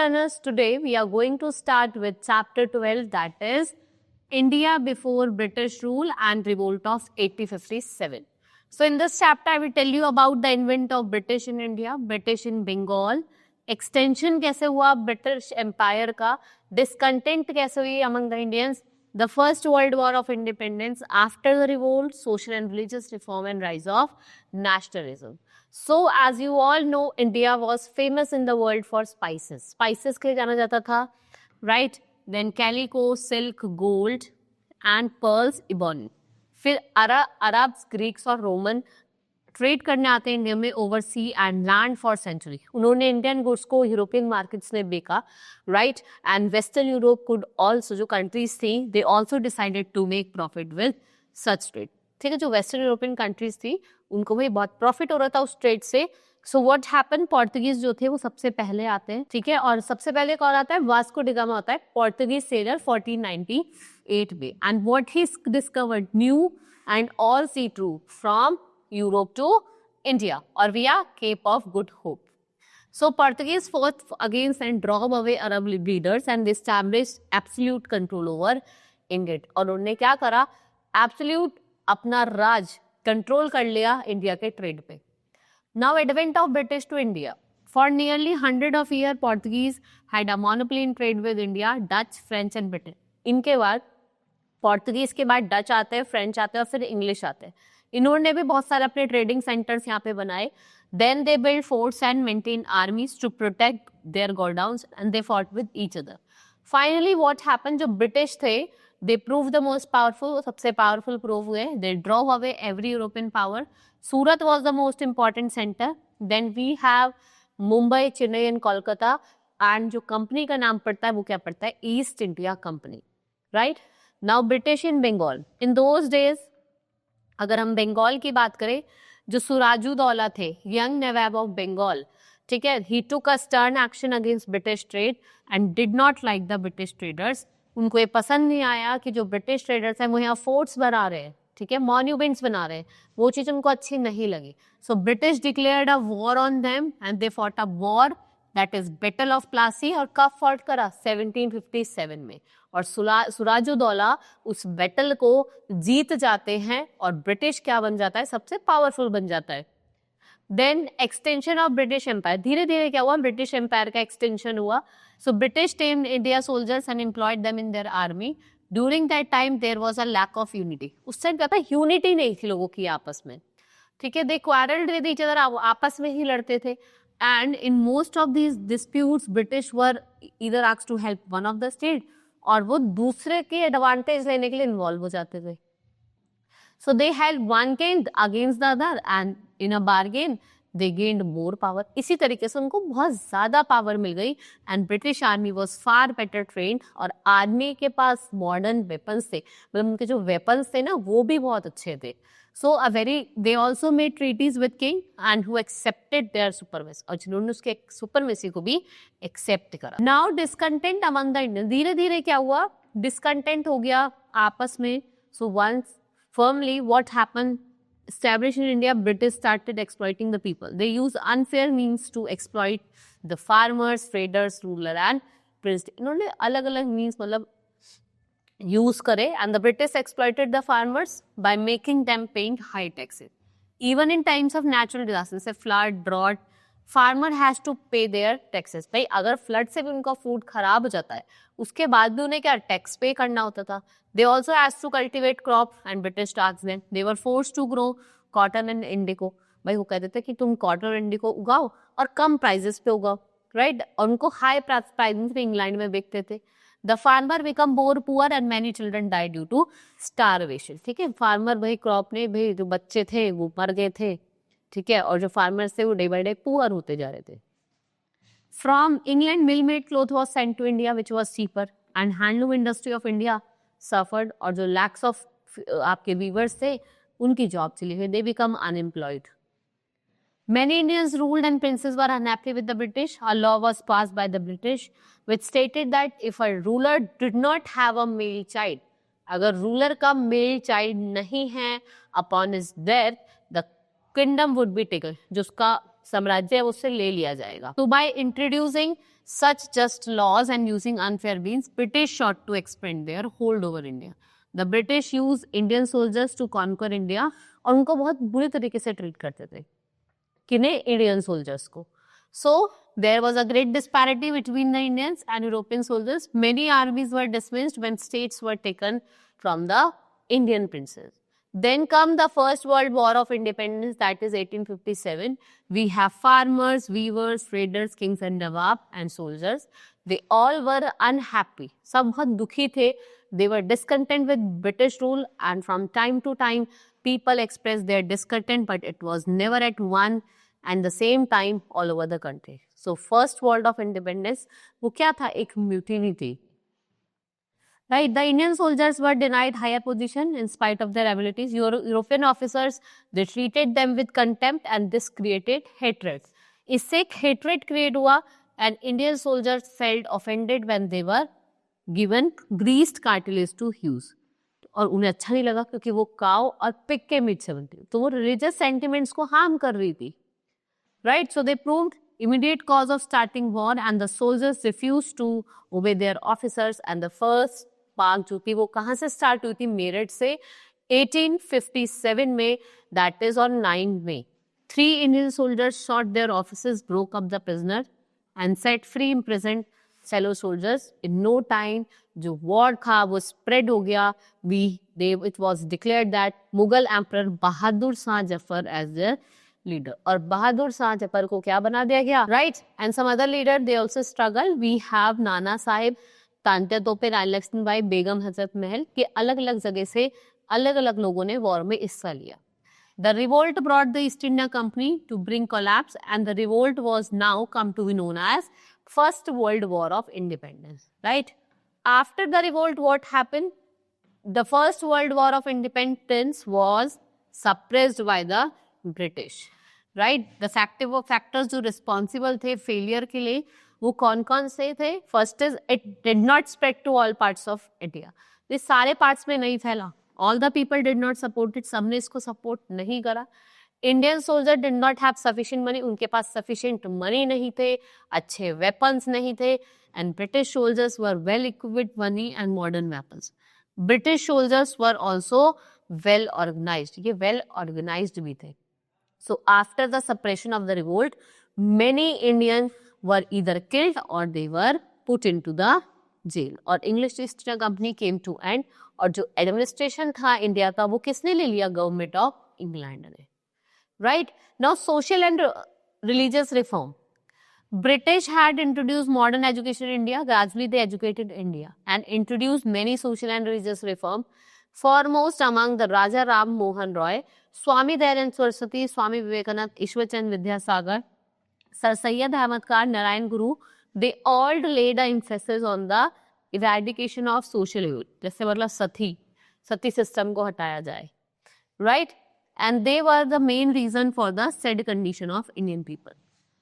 learners, today we are going to start with chapter 12, that is India before British rule and revolt of 1857. So in this chapter, I will tell you about the advent of British in India, British in Bengal, extension कैसे हुआ British Empire का, discontent कैसे हुई among the Indians, the first World War of Independence, after the revolt, social and religious reform and rise of nationalism. So as you all know, India was famous in the world for spices. Spices के लिए जाना जाता था, right? Then calico, silk, gold and pearls, ebony. फिर Arabs, Greeks और Roman trade करने आते हैं इंडिया में over sea and land for century. उन्होंने इंडियन गुड्स को यूरोपियन मार्केट्स में बेचा, right? And western Europe could also, जो कंट्रीज थी, they also decided to make profit with such trade. ठीक है, जो वेस्टर्न यूरोपियन कंट्रीज थी उनको भी बहुत प्रॉफिट हो रहा था उस ट्रेड से. सो व्हाट हैपन, पोर्तुगीज जो थे वो सबसे पहले आते हैं. ठीक है, और सबसे पहले कौन आता है? वास्को डी गामा होता है, पोर्तुगीज सेलर 1498 में. And what he discovered new and all sea ट्रू from Europe to India or via Cape of Good Hope. So Portuguese fought against and drove away Arab leaders and they established absolute control over India. और उन्होंने क्या करा? Absolute अपना राज control कर लिया India के trade पे. Now advent of British to India. For nearly 100 of years, Portuguese had a monopoly in trade with India, Dutch, French and Britain. इनके बाद पोर्तुगीज के बाद डच आते हैं, फ्रेंच आते हैं और फिर इंग्लिश आते हैं. इन्होंने भी बहुत सारे अपने ट्रेडिंग सेंटर्स यहाँ पे बनाए. Then they build forts and maintain armies to protect their godowns and they fought with each other. Finally what happen, जो ब्रिटिश थे they prove the most powerful, सबसे पावरफुल प्रूव हुए. They drove away every European power. Surat was the most important centre. Then we have Mumbai, Chennai and Kolkata. And जो company का नाम पड़ता है वो क्या पड़ता है? East India Company, right? Now British in Bengal. In those days अगर हम बंगाल की बात करें, जो सुराजुद्दौला थे, यंग नवाब ऑफ बंगाल, ठीक है, he took a stern action against British trade and did not like the British traders. उनको ये पसंद नहीं आया कि जो ब्रिटिश ट्रेडर्स हैं वो यहाँ फोर्ट्स बना रहे हैं, ठीक है, मॉन्यूमेंट्स बना रहे हैं, वो चीज़ उनको अच्छी नहीं लगी. So British declared a war on them and they fought a war, that is battle of Plassey. और कब फॉट करा? 1757 में. और सुराजुद्दौला उस बैटल को जीत जाते हैं और ब्रिटिश क्या बन जाता है? सबसे पावरफुल बन जाता है. Then extension of British empire. धीरे धीरे क्या हुआ? ब्रिटिश एम्पायर का एक्सटेंशन हुआ. So British tamed India soldiers and employed them in their army. During that time there was a lack of unity. उस टाइम क्या था? यूनिटी नहीं थी लोगों की आपस में, ठीक है. दे क्वारल्ड विद ईच अदर, आपस में ही लड़ते थे. And in most of these disputes, British were either asked to help one of the state और वो दूसरे के एडवांटेज लेने के लिए इन्वॉल्व हो जाते थे. So they held one king against the other and in a bargain they gained more power. इसी तरीके से उनको बहुत ज़्यादा पावर मिल गई and British army was far better trained और आर्मी के पास मॉडर्न वेपन्स थे, मतलब उनके जो वेपन्स थे ना वो भी बहुत अच्छे थे. So they also made treaties with king and who accepted their supremacy. और जिन्होंने उसके सुपरमेसी को भी एक्सेप्ट करा. Now discontent among the Indians. धीरे धीरे क्या हुआ? डिसकंटेंट हो गया आपस में. So once firmly what happened? Established in India, British started exploiting the people. They used unfair means to exploit the farmers, traders, ruler and prince. इन्होंने अलग अलग means मतलब यूज करे and the British exploited the farmers by making them paying high taxes. Even in times of natural disasters, say flood, drought, farmer has to pay their taxes. भाई अगर flood से भी उनका फूड खराब हो जाता है उसके बाद भी उन्हें क्या टैक्स पे करना होता था. They also has to cultivate crop and British taxed them. They were forced to grow cotton and indigo. भाई वो कहते थे कि तुम कॉटन और इंडिको उगाओ और कम प्राइजेस पे उगाओ, राइट? और उनको हाई प्राइजेस पे इंग्लैंड में बेचते थे. The farmer become more poor and many children died due to starvation. ठीक है, फार्मर भाई क्रॉप ने भाई जो बच्चे थे वो मर गए थे, ठीक है, और जो फार्मर्स थे वो डे बाय डे पुअर होते जा रहे थे. From England, mill made cloth was sent to India which was cheaper and handloom industry of India suffered. और जो lakhs of आपके weavers थे उनकी जॉब चली गई. They become unemployed. Many Indians ruled and princes were unhappy with the British. A law was passed by the British which stated that if a ruler did not have a male child, अगर ruler का male child नहीं है upon his death, the kingdom would be taken. जो उसका साम्राज्य है उससे ले लिया जाएगा. So by introducing such just laws and using unfair means, British sought to expand their hold over India. The British used Indian soldiers to conquer India. और उनको बहुत बुरी तरीके से ट्रीट करते थे. किन्हें? इंडियन सोल्जर्स को. So there was a great disparity between the Indians and European soldiers. Many armies were dismissed when states were taken from the Indian princes. Then come the First World War of Independence, that is 1857. We have farmers, weavers, traders, kings and nawab and soldiers. They all were unhappy. सब बहुत दुखी थे. They were discontent with British rule, and from time to time people expressed their discontent, but it was never at one and the same time all over the country. So First World of Independence, वो क्या था? एक mutiny थी. Right, the Indian soldiers were denied higher position in spite of their abilities. European officers, they treated them with contempt, and this created hatred. इससे एक hatred create हुआ, and Indian soldiers felt offended when they were given greased cartilage to use. और उन्हें अच्छा नहीं लगा क्योंकि वो काव और पिग के मीट से बनती है, तो वो रिलीजियस सेंटिमेंट्स को हार्म कर रही थी. Right, so they proved immediate cause of starting war, and the soldiers refused to obey their officers. And the first पाक जो थी वो कहाँ से स्टार्ट हुई थी? मेरठ से 1857 में, that is on 9 May. 3 Indian soldiers shot their officers, broke up the prisoner and set free imprisoned fellow soldiers. In no time जो war था वो spread हो गया. It was declared that Mughal Emperor Bahadur Shah Zafar as their leader. और बहादुर शाह जफर को क्या बना दिया गया? Right, and some other leader they also struggled. We have Nana Sahib, Tantya तोपे, रानी लक्ष्मीबाई, बेगम हजरत महल के अलग अलग जगह से अलग अलग लोगों ने वॉर में हिस्सा लिया. The revolt brought the East India Company to bring collapse, and the revolt was now come to be known as First World War of Independence. Right? After the revolt, what happened? The First World War of Independence was suppressed by the British. Right? The factors जो responsible थे failure के लिए वो कौन कौन से थे? First is it did not spread to all parts of India. ये सारे पार्ट्स में नहीं फैला. All the people did not support it. सबने इसको सपोर्ट नहीं करा. Indian soldier did not have sufficient money. उनके पास सफिशिएंट मनी नहीं थे, अच्छे वेपन्स नहीं थे. And British soldiers were well equipped with money and modern weapons. British soldiers were also well organised. ये वेल ऑर्गेनाइज्ड भी थे. So after the suppression of the revolt, many Indian were either killed or they were put into the jail. और English east India company came to end. और जो administration था India का वो किसने ले लिया? गवर्नमेंट ऑफ इंग्लैंड ने. Right, now social and religious reform. British had introduced modern education in India. Gradually they educated India and introduced many social and religious reform. Foremost among the Raja Ram Mohan Roy, Swami Dayanand Saraswati, Swami Vivekanand, Ishwarchand Vidyasagar, Sir Syed Ahmad Khan, Narayan Guru, they all laid an emphasis on the eradication of social evil. जैसे मतलब सती system को हटाया जाए. Right? And they were the main reason for the sad condition of Indian people.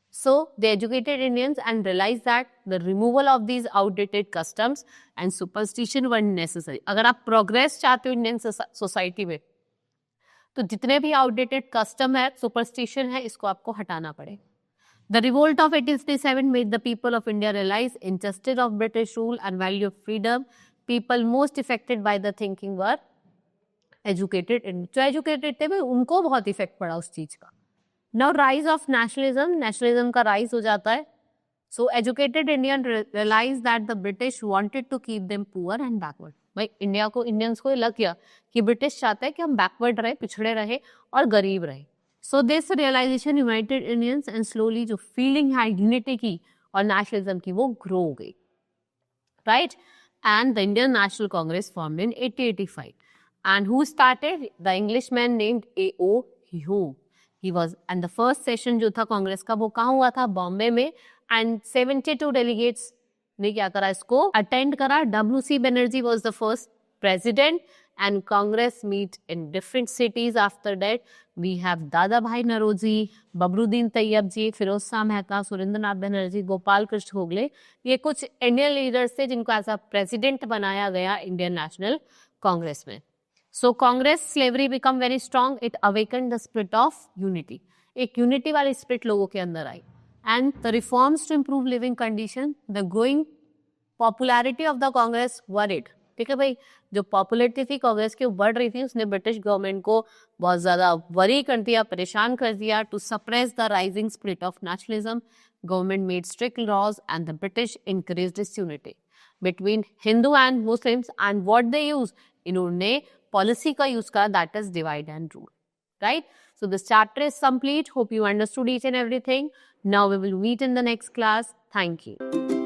So they educated Indians and realized that the removal of these outdated customs and superstition were necessary. अगर आप progress चाहते हो Indian society में, तो जितने भी outdated custom है, superstition है, इसको आपको हटाना पड़ेगा. The revolt of 1857 made the people of India realize injustice of British rule and value of freedom. People most affected by the thinking were educated. जो educated थे उनको बहुत इफेक्ट पड़ा उस चीज का. Now rise of nationalism. Nationalism का rise हो जाता है. So educated Indian realized that the British wanted to keep them poor and backward. भाई इंडिया को, इंडियंस को लग गया कि ब्रिटिश चाहता है कि हम बैकवर्ड रहे, पिछड़े रहे और गरीब रहे. So this realization united Indians and slowly जो feeling है unity की और nationalism की वो grow हो गई. Right? And the Indian National Congress formed in 1885. And who started? The Englishman named A.O. Hume. He was, and the first session जो था कांग्रेस का वो कहाँ हुआ था? बॉम्बे में. And 72 delegates ने क्या करा? इसको attend करा. W.C. Banerjee was the first president. And Congress meet in different cities after that. We have Dada Bhai Naroji, Babruddin Tayyab ji, Firoz Shah Mehta, Surendranath Banerjee, Gopal Krishna Gokhale. ये कुछ Indian leaders थे जिनको as a president बनाया गया Indian national Congress में. So Congress slavery become very strong. It awakened the spirit of unity. एक unity वाली spirit लोगों के अंदर आई. And the reforms to improve living condition, the growing popularity of the Congress worried. ठीक है भाई, जो पॉपुलैरिटी थी कांग्रेस की बढ़ रही थी, उसने ब्रिटिश गवर्नमेंट को बहुत ज्यादा वरी कर दिया, परेशान कर दिया. To suppress the rising spirit of nationalism, government made strict laws and the British encourage disunity between Hindu and Muslims. And what they use, इन्होंने पॉलिसी का यूज करा, that is divide and rule. Right? So this chapter is complete. Hope you understood each and everything. Now we will meet in the next class. Thank you.